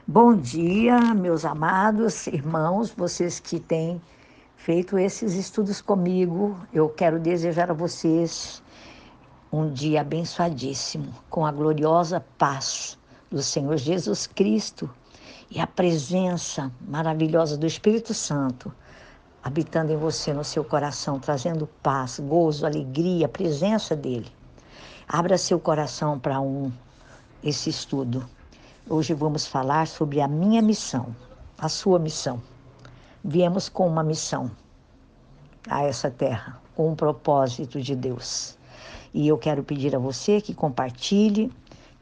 Bom dia, meus amados irmãos, vocês que têm feito esses estudos comigo. Eu quero desejar a vocês um dia abençoadíssimo, com a gloriosa paz do Senhor Jesus Cristo e a presença maravilhosa do Espírito Santo habitando em você, no seu coração, trazendo paz, gozo, alegria, a presença dele. Abra seu coração para esse estudo. Hoje vamos falar sobre a minha missão, a sua missão. Viemos com uma missão a essa terra, com um propósito de Deus. E eu quero pedir a você que compartilhe,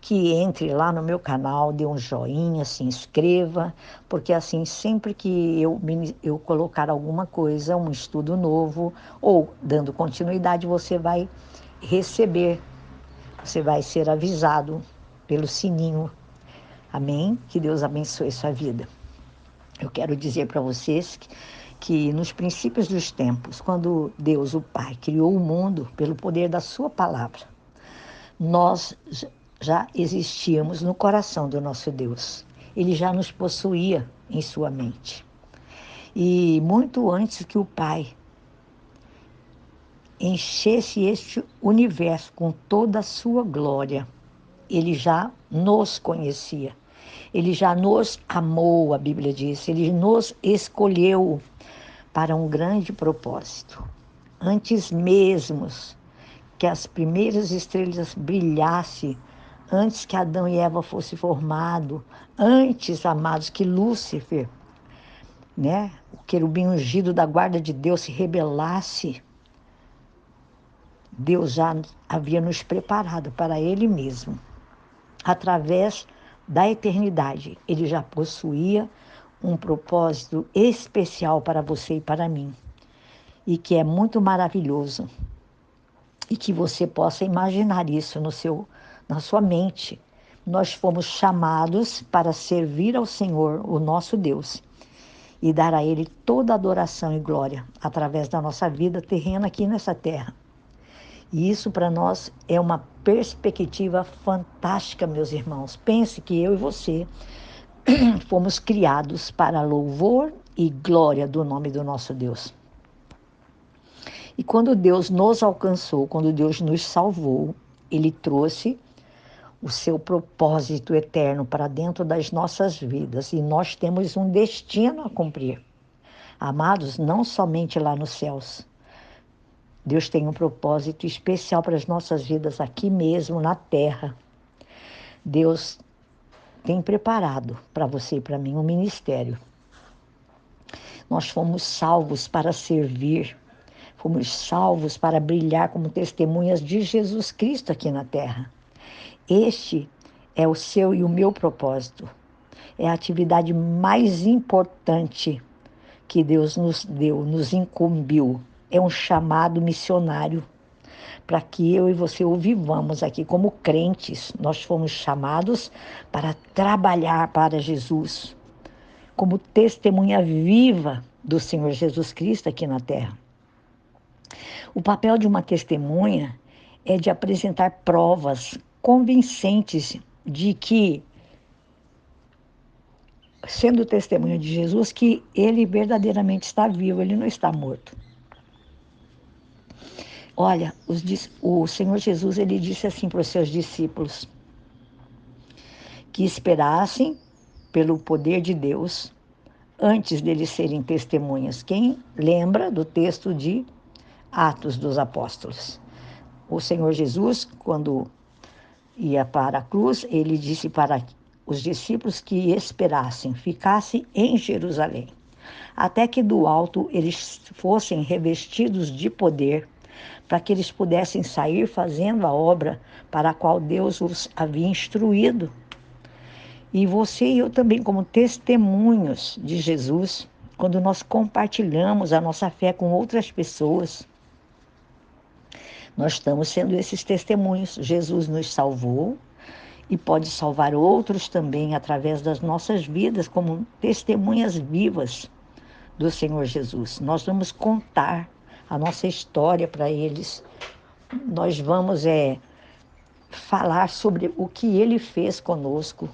que entre lá no meu canal, dê um joinha, se inscreva, porque assim, sempre que eu colocar alguma coisa, um estudo novo, ou dando continuidade, você vai receber, você vai ser avisado pelo sininho. Amém? Que Deus abençoe sua vida. Eu quero dizer para vocês que nos princípios dos tempos, quando Deus, o Pai, criou o mundo pelo poder da sua palavra, nós já existíamos no coração do nosso Deus. Ele já nos possuía em sua mente. E muito antes que o Pai enchesse este universo com toda a sua glória, ele já nos conhecia. Ele já nos amou, a Bíblia diz. Ele nos escolheu para um grande propósito. Antes mesmo que as primeiras estrelas brilhassem, antes que Adão e Eva fossem formados, antes, amados, que Lúcifer, o querubim ungido da guarda de Deus, se rebelasse, Deus já havia nos preparado para Ele mesmo. Através da eternidade, Ele já possuía um propósito especial para você e para mim, e que é muito maravilhoso, e que você possa imaginar isso na sua mente. Nós fomos chamados para servir ao Senhor, o nosso Deus, e dar a Ele toda a adoração e glória através da nossa vida terrena aqui nessa terra. E isso para nós é uma perspectiva fantástica, meus irmãos. Pense que eu e você fomos criados para louvor e glória do nome do nosso Deus. E quando Deus nos alcançou, quando Deus nos salvou, Ele trouxe o seu propósito eterno para dentro das nossas vidas. E nós temos um destino a cumprir. Amados, não somente lá nos céus. Deus tem um propósito especial para as nossas vidas aqui mesmo, na terra. Deus tem preparado para você e para mim um ministério. Nós fomos salvos para servir. Fomos salvos para brilhar como testemunhas de Jesus Cristo aqui na terra. Este é o seu e o meu propósito. É a atividade mais importante que Deus nos deu, nos incumbiu. É um chamado missionário para que eu e você o vivamos aqui como crentes. Nós fomos chamados para trabalhar para Jesus, como testemunha viva do Senhor Jesus Cristo aqui na terra. O papel de uma testemunha é de apresentar provas convincentes de que, sendo testemunha de Jesus, que ele verdadeiramente está vivo, ele não está morto. Olha, o Senhor Jesus, ele disse assim para os seus discípulos, que esperassem pelo poder de Deus antes deles serem testemunhas. Quem lembra do texto de Atos dos Apóstolos? O Senhor Jesus, quando ia para a cruz, ele disse para os discípulos que esperassem, ficassem em Jerusalém, até que do alto eles fossem revestidos de poder, para que eles pudessem sair fazendo a obra para a qual Deus os havia instruído. E você e eu também, como testemunhos de Jesus, quando nós compartilhamos a nossa fé com outras pessoas, nós estamos sendo esses testemunhos. Jesus nos salvou e pode salvar outros também através das nossas vidas, como testemunhas vivas do Senhor Jesus. Nós vamos contar a nossa história para eles. Nós vamos falar sobre o que Ele fez conosco,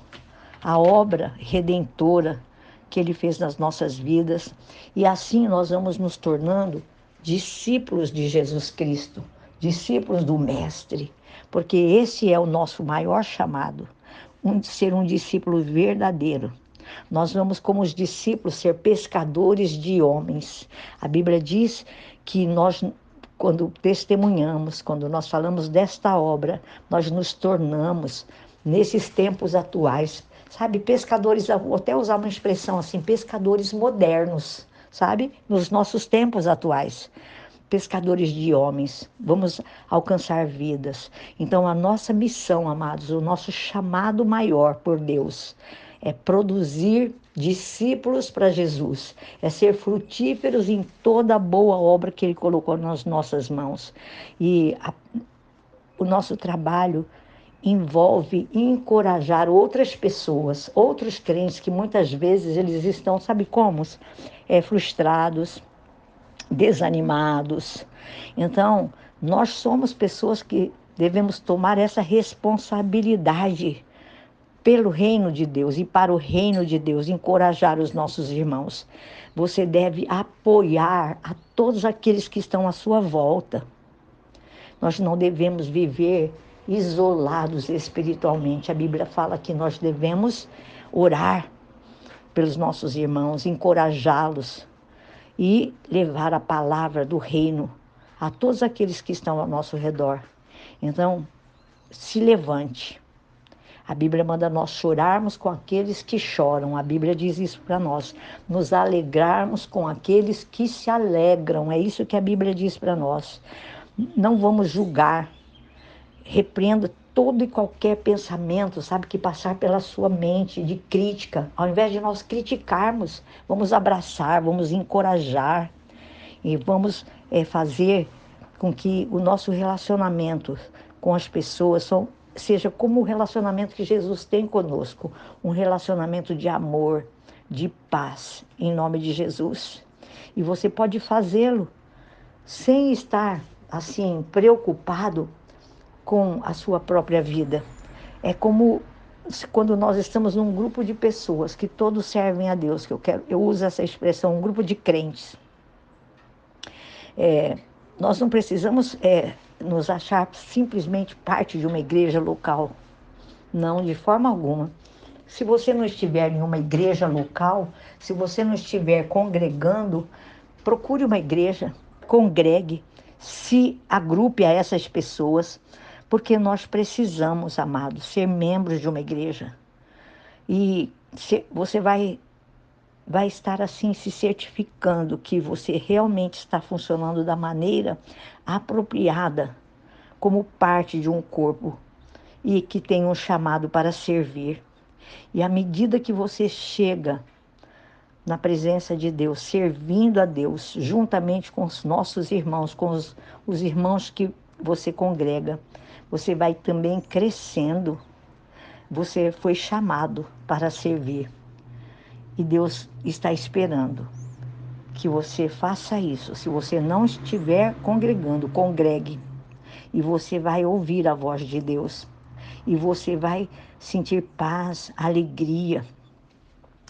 a obra redentora que Ele fez nas nossas vidas. E assim nós vamos nos tornando discípulos de Jesus Cristo, discípulos do Mestre, porque esse é o nosso maior chamado, ser um discípulo verdadeiro. Nós vamos, como os discípulos, ser pescadores de homens. A Bíblia diz que nós, quando testemunhamos, quando nós falamos desta obra, nós nos tornamos, nesses tempos atuais, sabe, pescadores, vou até usar uma expressão assim, pescadores modernos, sabe, nos nossos tempos atuais. Pescadores de homens, vamos alcançar vidas. Então, a nossa missão, amados, o nosso chamado maior por Deus é produzir discípulos para Jesus, é ser frutíferos em toda a boa obra que Ele colocou nas nossas mãos. E o nosso trabalho envolve encorajar outras pessoas, outros crentes que muitas vezes eles estão, sabe como? Frustrados, desanimados. Então, nós somos pessoas que devemos tomar essa responsabilidade pelo reino de Deus e para o reino de Deus, encorajar os nossos irmãos. Você deve apoiar a todos aqueles que estão à sua volta. Nós não devemos viver isolados espiritualmente. A Bíblia fala que nós devemos orar pelos nossos irmãos, encorajá-los e levar a palavra do reino a todos aqueles que estão ao nosso redor. Então, se levante. A Bíblia manda nós chorarmos com aqueles que choram. A Bíblia diz isso para nós. Nos alegrarmos com aqueles que se alegram. É isso que a Bíblia diz para nós. Não vamos julgar. Repreenda todo e qualquer pensamento, sabe, que passar pela sua mente de crítica. Ao invés de nós criticarmos, vamos abraçar, vamos encorajar e vamos fazer com que o nosso relacionamento com as pessoas seja como o relacionamento que Jesus tem conosco, um relacionamento de amor, de paz, em nome de Jesus. E você pode fazê-lo sem estar, assim, preocupado com a sua própria vida. É como quando nós estamos num grupo de pessoas que todos servem a Deus, eu uso essa expressão, um grupo de crentes. Nós não precisamos nos achar simplesmente parte de uma igreja local. Não, de forma alguma. Se você não estiver em uma igreja local, se você não estiver congregando, procure uma igreja, congregue, se agrupe a essas pessoas, porque nós precisamos, amados, ser membros de uma igreja. E você vai estar assim se certificando que você realmente está funcionando da maneira apropriada, como parte de um corpo e que tem um chamado para servir. E à medida que você chega na presença de Deus, servindo a Deus, juntamente com os nossos irmãos, com os irmãos que você congrega, você vai também crescendo. Você foi chamado para servir. E Deus está esperando que você faça isso. Se você não estiver congregando, congregue. E você vai ouvir a voz de Deus. E você vai sentir paz, alegria.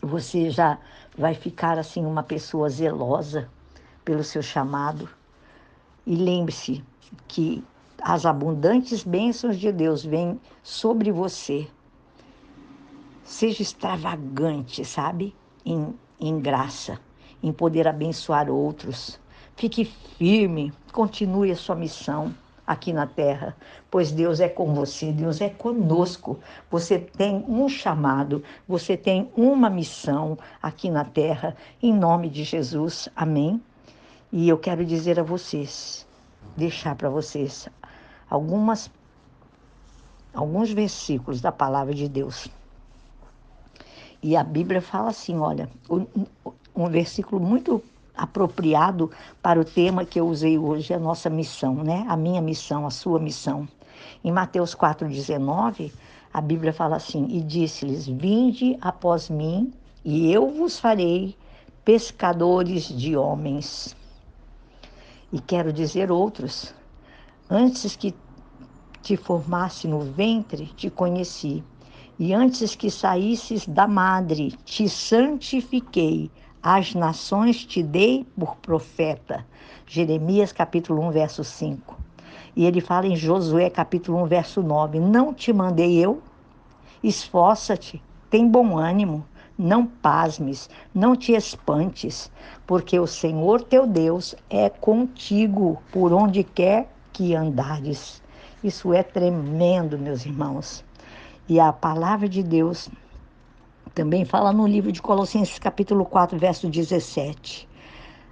Você já vai ficar assim uma pessoa zelosa pelo seu chamado. E lembre-se que as abundantes bênçãos de Deus vêm sobre você. Seja extravagante, sabe? Em graça, em poder abençoar outros. Fique firme, continue a sua missão aqui na terra, pois Deus é com você, Deus é conosco. Você tem um chamado, você tem uma missão aqui na terra, em nome de Jesus, amém? E eu quero dizer a vocês, deixar para vocês alguns versículos da palavra de Deus. E a Bíblia fala assim, olha, um versículo muito apropriado para o tema que eu usei hoje, a nossa missão, né? A minha missão, a sua missão. Em Mateus 4,19, a Bíblia fala assim, e disse-lhes, vinde após mim, e eu vos farei pescadores de homens. E quero dizer outros, antes que te formasse no ventre, te conheci. E antes que saísses da madre, te santifiquei, as nações te dei por profeta. Jeremias capítulo 1, verso 5. E ele fala em Josué capítulo 1, verso 9, não te mandei eu? Esforça-te, tem bom ânimo, não pasmes, não te espantes, porque o Senhor teu Deus é contigo por onde quer que andares. Isso é tremendo, meus irmãos. E a palavra de Deus também fala no livro de Colossenses capítulo 4, verso 17.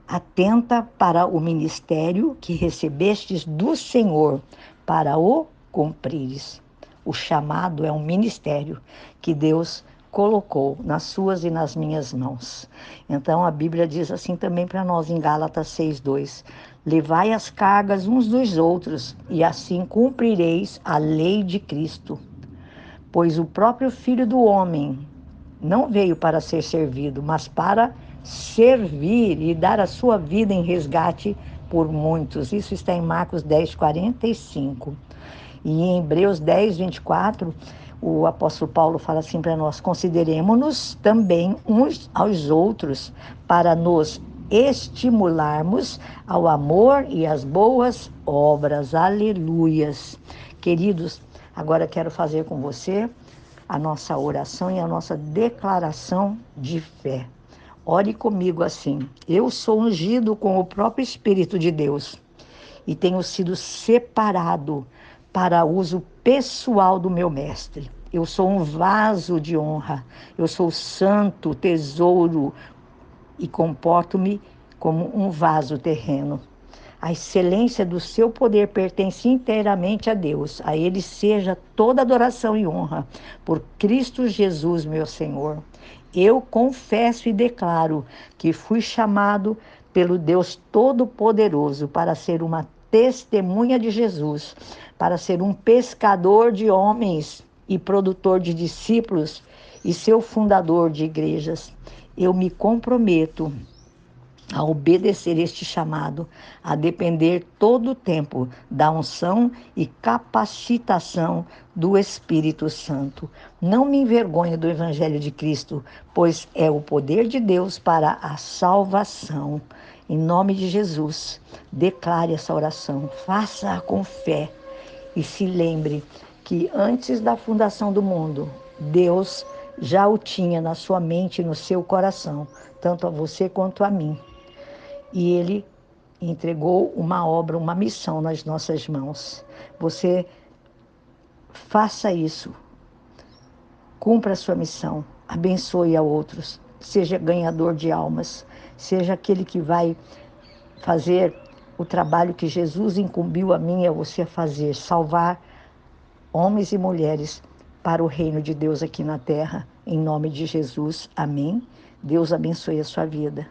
Atenta para o ministério que recebestes do Senhor, para o cumprires. O chamado é um ministério que Deus colocou nas suas e nas minhas mãos. Então a Bíblia diz assim também para nós em Gálatas 6:2: levai as cargas uns dos outros, e assim cumprireis a lei de Cristo. Pois o próprio Filho do Homem não veio para ser servido, mas para servir e dar a sua vida em resgate por muitos. Isso está em Marcos 10:45. E em Hebreus 10:24, o apóstolo Paulo fala assim para nós: consideremos-nos também uns aos outros para nos estimularmos ao amor e às boas obras. Aleluias. Queridos, agora quero fazer com você a nossa oração e a nossa declaração de fé. Ore comigo assim: eu sou ungido com o próprio Espírito de Deus e tenho sido separado para uso pessoal do meu Mestre. Eu sou um vaso de honra, eu sou santo, tesouro e comporto-me como um vaso terreno. A excelência do seu poder pertence inteiramente a Deus. A Ele seja toda adoração e honra, por Cristo Jesus, meu Senhor. Eu confesso e declaro que fui chamado pelo Deus Todo-Poderoso para ser uma testemunha de Jesus, para ser um pescador de homens e produtor de discípulos e seu fundador de igrejas. Eu me comprometo a obedecer este chamado, a depender todo o tempo da unção e capacitação do Espírito Santo. Não me envergonhe do Evangelho de Cristo, pois é o poder de Deus para a salvação. Em nome de Jesus, declare essa oração, faça-a com fé e se lembre que antes da fundação do mundo, Deus já o tinha na sua mente e no seu coração, tanto a você quanto a mim. E Ele entregou uma obra, uma missão nas nossas mãos. Você faça isso, cumpra a sua missão, abençoe a outros, seja ganhador de almas, seja aquele que vai fazer o trabalho que Jesus incumbiu a mim e a você a fazer, salvar homens e mulheres para o reino de Deus aqui na terra. Em nome de Jesus, amém. Deus abençoe a sua vida.